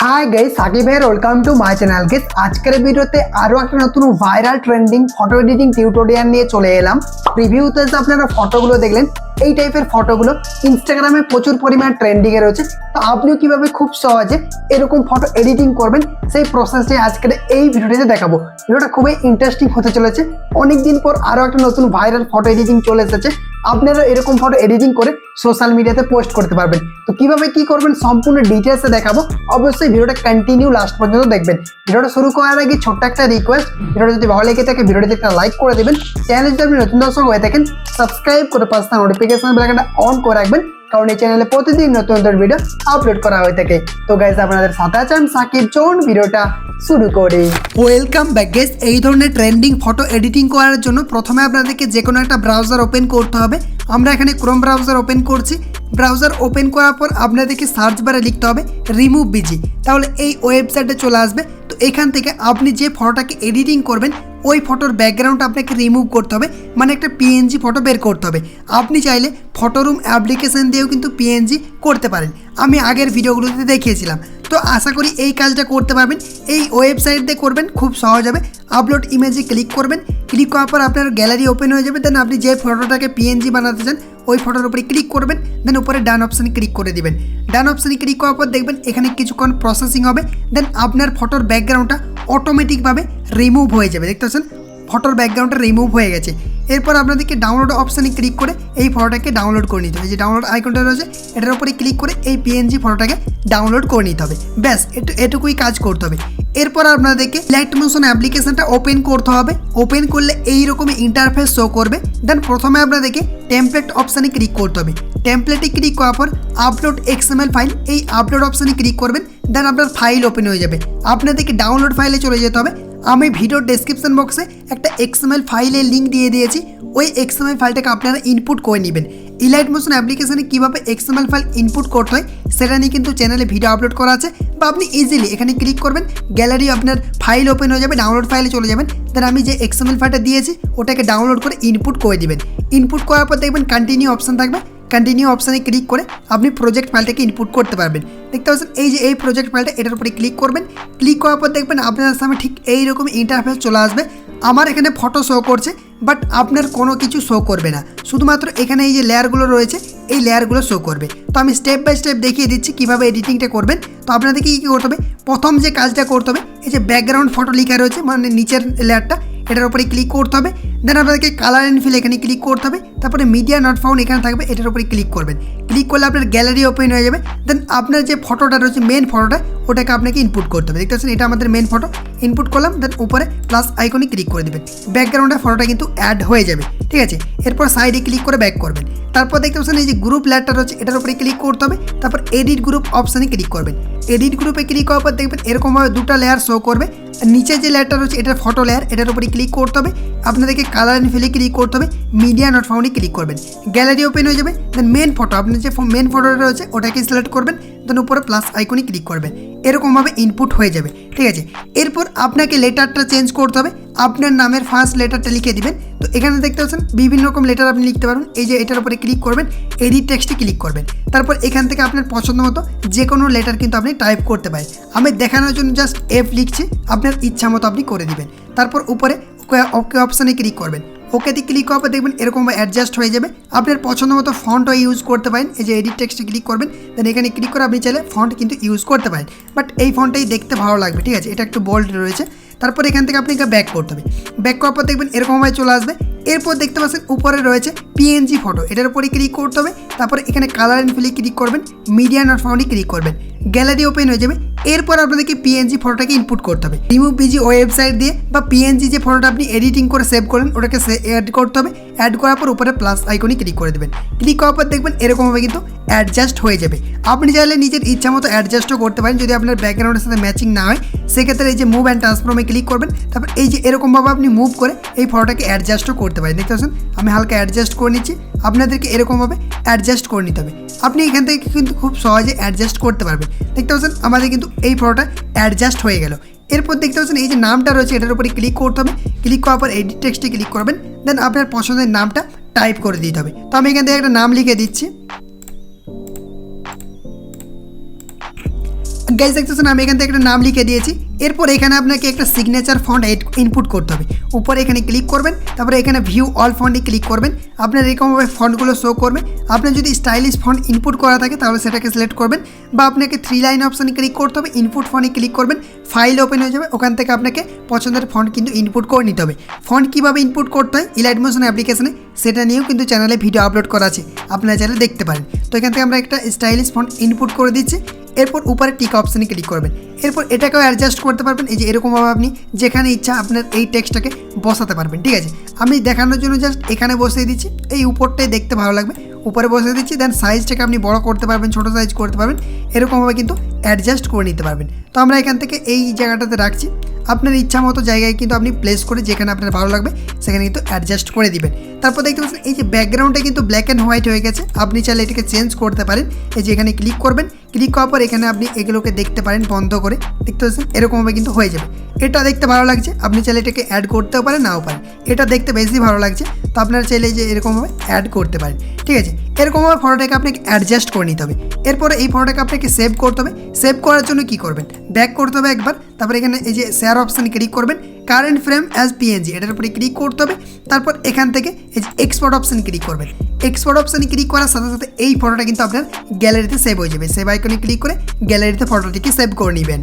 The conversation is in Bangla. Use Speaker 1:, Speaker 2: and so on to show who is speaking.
Speaker 1: হাই গাইস, সাকিব ভাইয়ের welcome to my channel. Guys, আজকের ভিডিওতে আরো একটা নতুন viral trending photo editing tutorial নিয়ে চলে এলাম। প্রিভিউতে যে আপনারা ফটোগুলো দেখলেন, এই টাইপের ফটোগুলো ইনস্টাগ্রামে প্রচুর পরিমাণ ট্রেন্ডিং এ রয়েছে। তো আপনিও কিভাবে খুব সহজে এরকম ফটো এডিটিং করবেন সেই প্রসেসটি আজকের এই ভিডিওটিতে দেখাবো। ভিডিওটা খুবই ইন্টারেস্টিং হতে চলেছে। অনেকদিন পর আরো একটা নতুন ভাইরাল ফটো এডিটিং চলে এসেছে। আপনারা এরকম ফটো এডিটিং করে সোশ্যাল মিডিয়াতে পোস্ট করতে পারবেন। তো কিভাবে কি করবেন সম্পূর্ণ ডিটেলসে দেখাবো। অবশ্যই ভিডিওটা কন্টিনিউ লাস্ট পর্যন্ত দেখবেন। ভিডিওটা শুরু করার আগে ছোট্ট একটা রিকোয়েস্ট, ভিডিওটা যদি ভালো লেগে থাকে ভিডিওটিতে একটা লাইক করে দেবেন। চ্যানেলে যদি আপনি নতুন দর্শক হয়ে থাকেন সাবস্ক্রাইব করে পাশে থাকা নোটিফিকেশন বেলটা অন করে রাখবেন, কারণ এই চ্যানেলে প্রতিদিন নতুন নতুন ভিডিও আপলোড করা হয়ে থাকে। তো গাইস, আপনাদের সাথে আছে আমি সাকিব। চলুন ভিডিওটা শুরু করি। Welcome back guys. এই ধরনের ট্রেন্ডিং ফটো এডিটিং করার জন্য প্রথমে আপনাদেরকে যে কোনো একটা ব্রাউজার ওপেন করতে হবে। আমরা এখানে ক্রোম ব্রাউজার ওপেন করছি। ব্রাউজার ওপেন করার পর আপনাদেরকে সার্চ বারে লিখতে হবে রিমুভ-বিজি, তাহলে এই ওয়েবসাইটে চলে আসবে। তো এখান থেকে আপনি যে ফটোটাকে এডিটিং করবেন ওই ফটোর ব্যাকগ্রাউন্ড আপনাকে রিমুভ করতে হবে, মানে একটা পিএনজি ফটো বের করতে হবে। আপনি চাইলে ফটোরুম অ্যাপ্লিকেশন দিয়েও কিন্তু পিএনজি করতে পারেন, আমি আগের ভিডিওগুলোতে দেখিয়েছিলাম। তো আশা করি এই কাজটা করতে পারবেন। এই ওয়েবসাইট দিয়ে করবেন, খুব সহজ হবে। আপলোড ইমেজে ক্লিক করবেন। ক্লিক করার পর আপনার গ্যালারি ওপেন হয়ে যাবে। দেন আপনি যে ফটোটাকে পিএনজি বানাতে চান ওই ফটোর উপরে ক্লিক করবেন। দেন উপরে ডান অপশানে ক্লিক করে দিবেন। ডান অপশানে ক্লিক করার পর দেখবেন এখানে কিছুক্ষণ প্রসেসিং হবে। দেন আপনার ফটোর ব্যাকগ্রাউন্ডটা অটোমেটিকভাবে রিমুভ হয়ে যাবে। দেখতে পাচ্ছেন ফটোর ব্যাকগ্রাউন্ডটা রিমুভ হয়ে গেছে। এরপর আপনাদেরকে ডাউনলোড অপশানে ক্লিক করে এই ফটোটাকে ডাউনলোড করে নিতে হবে। যে ডাউনলোড আইকনটা রয়েছে এটার উপরে ক্লিক করে এই পিএনজি ফটোটাকে ডাউনলোড করে নিতে হবে। ব্যাস, এটুকুই কাজ করতে হবে। এরপর আপনাদেরকে ল্যাটমোশন অ্যাপ্লিকেশনটা ওপেন করতে হবে। ওপেন করলে এইরকমই ইন্টারফেস শো করবে। দেন প্রথমে আপনাদেরকে টেমপ্লেট অপশানে ক্লিক করতে হবে। টেমপ্লেটে ক্লিক করার পর আপলোড এক্সএমএল ফাইল, এই আপলোড অপশানে ক্লিক করবেন। দেন আপনার ফাইল ওপেন হয়ে যাবে। আপনাদেরকে ডাউনলোড ফাইলে চলে যেতে হবে। আমি ভিডিওর ডেসক্রিপশন বক্সে একটা এক্সএমএল ফাইলের লিঙ্ক দিয়ে দিয়েছি। ওই এক্সএমএল ফাইলটাকে আপনারা ইনপুট করে নেবেন। ইলাইটমোশন অ্যাপ্লিকেশনে কীভাবে এক্সএমএল ফাইল ইনপুট করতে হয় সেটা নিয়ে কিন্তু চ্যানেলে ভিডিও আপলোড করা আছে, বা আপনি ইজিলি এখানে ক্লিক করবেন, গ্যালারি আপনার ফাইল ওপেন হয়ে যাবে, ডাউনলোড ফাইলে চলে যাবেন। দেন আমি যে এক্সএমএল ফাইলটা দিয়েছি ওটাকে ডাউনলোড করে ইনপুট করে দিবেন। ইনপুট করার পর দেখবেন কন্টিনিউ অপশান থাকবে। কন্টিনিউ অপশানে ক্লিক করে আপনি প্রজেক্ট ফাইলটাকে ইনপুট করতে পারবেন। দেখতে পাচ্ছেন এই যে এই প্রজেক্ট ফাইলটা, এটার উপরে ক্লিক করবেন। ক্লিক করার পর দেখবেন আপনার সামনে ঠিক এইরকম ইন্টারফেস চলে আসবে। আমার এখানে ফটো শো করছে, বাট আপনার কোনো কিছু শো করবে না, শুধুমাত্র এখানে এই যে লেয়ারগুলো রয়েছে এই লেয়ারগুলো শো করবে। তো আমি স্টেপ বাই স্টেপ দেখিয়ে দিচ্ছি কীভাবে এডিটিংটা করবেন। তো আপনাদেরকে কী করতে হবে, প্রথম যে কাজটা করতে হবে এই যে ব্যাকগ্রাউন্ড ফটো লেখা রয়েছে মানে নিচের লেয়ারটা, এটার উপরে ক্লিক করতে হবে। দেন আপনাদেরকে কালার অ্যান্ড ফিল এখানে ক্লিক করতে হবে। তারপরে মিডিয়া নট ফাউন্ড এখানে থাকবে, এটার উপরে ক্লিক করবেন। ক্লিক করলে আপনার গ্যালারি ওপেন হয়ে যাবে। দেন আপনার যে ফটোটা রয়েছে মেন ফটোটা ওটাকে আপনাকে ইনপুট করতে হবে। দেখতে পাচ্ছেন এটা আমাদের মেন ফটো, ইনপুট করলাম। দেন উপরে প্লাস আইকনে ক্লিক করে দেবেন। ব্যাকগ্রাউন্ডে ফটোটা কিন্তু অ্যাড হয়ে যাবে, ঠিক আছে। এরপর সাইডে ক্লিক করে ব্যাক করবেন। তারপর দেখতে পাচ্ছেন এই যে গ্রুপ লেয়ারটা রয়েছে এটার উপরে ক্লিক করতে হবে। তারপর এডিট গ্রুপ অপশানে ক্লিক করবেন। এডিট গ্রুপে ক্লিক করার পর দেখবেন এরকমভাবে দুটো লেয়ার শো করবে। নিচে যে লেয়ারটা রয়েছে এটা ফটো লেয়ার, এটার উপরে ক্লিক করতে হবে। আপনাদেরকে কালার অ্যান্ড ফিলে ক্লিক করতে হবে। মিডিয়া নট ফাউন্ডে ক্লিক করবেন। গ্যালারি ওপেন হয়ে যাবে। দেন মেন ফটো, আপনার যে মেন ফটোটা রয়েছে ওটাকে সিলেক্ট করবেন। দেন উপরে প্লাস আইকনে ক্লিক করবেন। এরকমভাবে ইনপুট হয়ে যাবে, ঠিক আছে। এরপর আপনাকে লেটারটা চেঞ্জ করতে হবে। আপনার নামের ফার্স্ট লেটারটা লিখে দিবেন। তো এখানে দেখতে পাচ্ছেন বিভিন্ন রকম লেটার আপনি লিখতে পারবেন। এই যে এটার উপরে ক্লিক করবেন, এডিট টেক্সটে ক্লিক করবেন। তারপর এখান থেকে আপনার পছন্দ মতো যে কোনো লেটার কিন্তু আপনি টাইপ করতে পারেন। আমি দেখানোর জন্য জাস্ট এফ লিখছি, আপনার ইচ্ছা মতো আপনি করে দিবেন। তারপর উপরে ওকে অপশানে ক্লিক করবেন। ওকেতে ক্লিক করার পর দেখবেন এরকম অ্যাডজাস্ট হয়ে যাবে। আপনার পছন্দ মতো ফন্টও ইউজ করতে পারেন। এই যে এডিট টেক্সটে ক্লিক করবেন। দেন এখানে ক্লিক করে আপনি চাইলে ফন্ট কিন্তু ইউজ করতে পারেন, বাট এই ফন্টটাই দেখতে ভালো লাগবে, ঠিক আছে। এটা একটু বোল্ড রয়েছে। তারপর এখান থেকে আপনাকে ব্যাক করতে হবে। ব্যাক করার পর দেখবেন এরকমভাবে চলে আসবে। এরপর দেখতে পাচ্ছেন উপরে রয়েছে পিএনজি ফটো, এটার উপরে ক্লিক করতে হবে। তারপর এখানে কালার অ্যান্ড ফিলে ক্লিক করবেন। মিডিয়া নট ফাউন্ডে ক্লিক করবেন। গ্যালারি ওপেন হয়ে যাবে। এরপর আপনাদেরকে পিএনজি ফটোটাকে ইনপুট করতে হবে। রিমুভ-বিজি ওয়েবসাইট দিয়ে বা পিএনজি যে ফটোটা আপনি এডিটিং করে সেভ করলেন ওটাকে অ্যাড করতে হবে। অ্যাড করার পর উপরে প্লাস আইকনে ক্লিক করে দেবেন। ক্লিক করার পর দেখবেন এরকমভাবে কিন্তু অ্যাডজাস্ট হয়ে যাবে। আপনি চাইলে নিজের ইচ্ছা মতো অ্যাডজাস্টও করতে পারেন। যদি আপনার ব্যাকগ্রাউন্ডের সাথে ম্যাচিং না হয় সেক্ষেত্রে এই যে মুভ অ্যান্ড ট্রান্সফর্মে ক্লিক করবেন। তারপর এই যে এরকমভাবে আপনি মুভ করে এই ফটোটাকে অ্যাডজাস্টও করতে পারেন। দেখতে পাচ্ছেন আমি হালকা অ্যাডজাস্ট করে নিচ্ছি। আপনাদেরকে এরকমভাবে অ্যাডজাস্ট করে নিতে হবে। আপনি এখান থেকে কিন্তু খুব সহজে অ্যাডজাস্ট করতে পারবেন। দেখতে পাচ্ছেন আমাদের কিন্তু এই ফটোটা অ্যাডজাস্ট হয়ে গেল। এরপর দেখতে পাচ্ছেন এই যে নামটা রয়েছে এটার উপরে ক্লিক করতে হবে। ক্লিক করার পর এডিট টেক্সটে ক্লিক করবেন। দেন আপনার পছন্দের নামটা টাইপ করে দিতে হবে। তো আমি এখান থেকে একটা নাম লিখে দিচ্ছি। গাইজ দেখতেছেন আমি এখান থেকে একটা নাম লিখে দিয়েছি। এরপর এখানে আপনাকে একটা সিগনেচার ফন্ট ইনপুট করতে হবে। উপরে এখানে ক্লিক করবেন, তারপরে এখানে ভিউ অল ফন্টে ক্লিক করবেন। আপনার এরকমভাবে ফন্টগুলো শো করবে। আপনার যদি স্টাইলিশ ফন্ট ইনপুট করা থাকে তাহলে সেটাকে সিলেক্ট করবেন, বা আপনাকে 3 লাইন অপশানে ক্লিক করতে হবে। ইনপুট ফন্টে ক্লিক করবেন, ফাইল ওপেন হয়ে যাবে। ওখান থেকে আপনাকে পছন্দের ফন্ট কিন্তু ইনপুট করে নিতে হবে। ফন্ট কীভাবে ইনপুট করতে হয় 𝐼𝐿ight অ্যাপ্লিকেশনে সেটা নিয়েও কিন্তু চ্যানেলে ভিডিও আপলোড করা আছে, আপনারা চাইলে দেখতে পারেন। তো এখান থেকে আমরা একটা স্টাইলিশ ফন্ট ইনপুট করে দিচ্ছি। এরপর উপরে টিক অপশানে ক্লিক করবেন। এরপর এটাকেও অ্যাডজাস্ট করতে পারবেন। এই যে এরকমভাবে আপনি যেখানে ইচ্ছা আপনার এই টেক্সটটাকে বসাতে পারবেন। ঠিক আছে, আমি দেখানোর জন্য জাস্ট এখানে বসিয়ে দিচ্ছি। এই উপরটাই দেখতে ভালো লাগবে, উপরে বসিয়ে দিচ্ছি। দেন সাইজটাকে আপনি বড় করতে পারবেন, ছোটো সাইজ করতে পারবেন, এরকমভাবে কিন্তু অ্যাডজাস্ট করে নিতে পারবেন। তো আমরা এখান থেকে এই জায়গাটাতে রাখছি। আপনার ইচ্ছা মতো জায়গায় কিন্তু আপনি প্লেস করে যেখানে আপনার ভালো লাগবে সেখানে কিন্তু অ্যাডজাস্ট করে দিবেন। তারপর দেখতে পাচ্ছেন এই যে ব্যাকগ্রাউন্ডটা কিন্তু ব্ল্যাক অ্যান্ড হোয়াইট হয়ে গেছে। আপনি চাইলে এটাকে চেঞ্জ করতে পারেন। এই যে এখানে ক্লিক করবেন, ক্লিক করার পর এখানে আপনি এগুলোকে দেখতে পারেন বন্ধ করে। দেখতে পাচ্ছেন এরকমভাবে কিন্তু হয়ে যাবে। এটা দেখতে ভালো লাগছে, আপনি চাইলে এটাকে অ্যাড করতেও পারেন, নাও পারেন। এটা দেখতে বেশি ভালো লাগছে, তো আপনারা চাইলে যে এরকমভাবে অ্যাড করতে পারেন। ঠিক আছে, এরকমভাবে ফটোটাকে আপনাকে অ্যাডজাস্ট করে নিতে হবে। এরপরে এই ফটোটাকে আপনাকে সেভ করতে হবে। সেভ করার জন্য কি করবেন, ব্যাক করতে হবে একবার। তারপর এখানে এই যে শেয়ার অপশানে ক্লিক করবেন, কারেন্ট ফ্রেম অ্যাজ PNG এটার উপরে ক্লিক করতে হবে। তারপর এখান থেকে এই যে এক্সপোর্ট অপশানে ক্লিক করবেন। এক্সপোর্ট অপশানে ক্লিক করার সাথে সাথে এই ফটোটা কিন্তু আপনার গ্যালারিতে সেভ হয়ে যাবে। সেভ আইকনে ক্লিক করে গ্যালারিতে ফটোটিকে সেভ করে নেবেন।